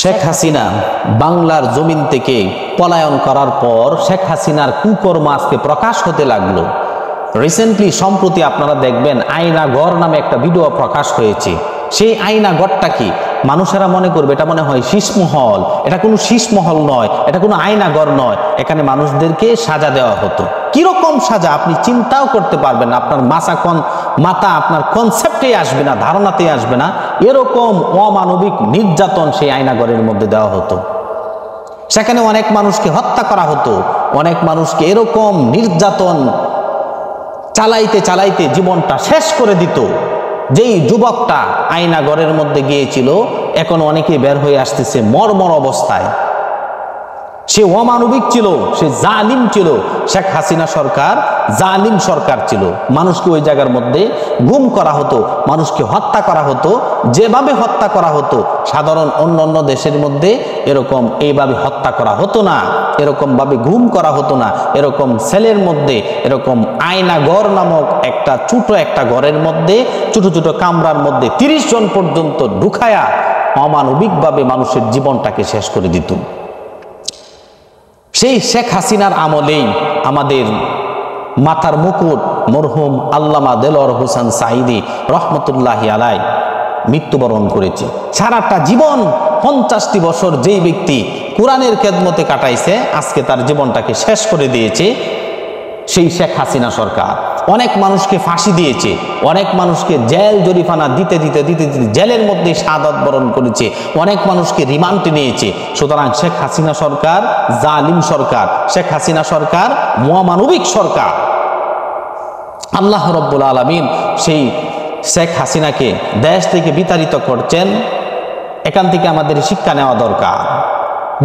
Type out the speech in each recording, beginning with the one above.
শেখ হাসিনা বাংলার জমিন থেকে পলায়ন করার পর শেখ হাসিনার কুকর্ম আজকে প্রকাশ হতে লাগলো। রিসেন্টলি সম্প্রতি আপনারা দেখবেন আয়নাঘর নামে একটা ভিডিও প্রকাশ হয়েছে। সেই আয়নাঘরটা কি মানুষেরা মনে করবে এটা মনে হয় শীষমহল। এটা কোনো শীষমহল নয়, এটা কোনো আয়নাঘর নয়। এখানে মানুষদেরকে সাজা দেওয়া হতো। কিরকম সাজা আপনি চিন্তাও করতে পারবেন না, আপনার মাথা আপনার কনসেপ্টে আসবে না, ধারণাতেই আসবে না। এরকম অমানবিক নির্যাতন সেই আয়নাঘরের মধ্যে দেওয়া হতো। সেখানে অনেক মানুষকে হত্যা করা হতো, অনেক মানুষকে এরকম নির্যাতন চালাইতে চালাইতে জীবনটা শেষ করে দিত। যেই যুবকটা আয়নাঘরের মধ্যে গিয়েছিল এখন অনেকে বের হয়ে আসতেছে মরমর অবস্থায়। সে অমানবিক ছিল, সে জালিম ছিল। শেখ হাসিনা সরকার জালিম সরকার ছিল। মানুষকে ওই জায়গার মধ্যে গুম করা হতো, মানুষকে হত্যা করা হতো। যেভাবে হত্যা করা হতো সাধারণ অন্য দেশের মধ্যে এরকম এইভাবে হত্যা করা হতো না, এরকম ভাবে গুম করা হতো না। এরকম সেলের মধ্যে এরকম আয়নাঘর নামক ছোট একটা ঘরের মধ্যে ছোট ছোট কামরার মধ্যে 30 জন পর্যন্ত ঢুকায়া অমানবিকভাবে মানুষের জীবনটাকে শেষ করে দিত। সেই শেখ হাসিনার আমলেই আমাদের মাথার মুকুট মরহুম আল্লামা দেলোয়ার হোসেন সাঈদী রহমতুল্লাহি আলাই মৃত্যুবরণ করেছে। সারাটা জীবন 50টি বছর যেই ব্যক্তি কোরআনের খেদমতে কাটাইছে আজকে তার জীবনটাকে শেষ করে দিয়েছে সেই শেখ হাসিনা সরকার। অনেক মানুষকে ফাঁসি দিয়েছে, অনেক মানুষকে জেল জরিমানা দিতে দিতে জেলের মধ্যে শাহাদাত বরণ করেছে, অনেক মানুষকে রিমান্ডে নিয়েছে। সুতরাং শেখ হাসিনা সরকার জালিম সরকার, শেখ হাসিনা সরকার অমানবিক সরকার। আল্লাহ রাব্বুল আলামিন সেই শেখ হাসিনাকে দেশ থেকে বিতাড়িত করছেন। এখান থেকে আমাদের শিক্ষা নেওয়া দরকার।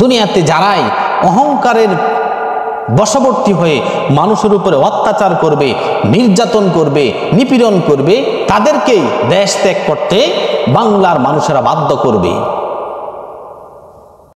দুনিয়াতে যারাই অহংকারের বশবর্তী হয়ে মানুষের উপরে অত্যাচার করবে, নির্যাতন করবে, নিপীড়ন করবে, তাদেরকেই দেশ ত্যাগ করতে বাংলার মানুষেরা বাধ্য করবে।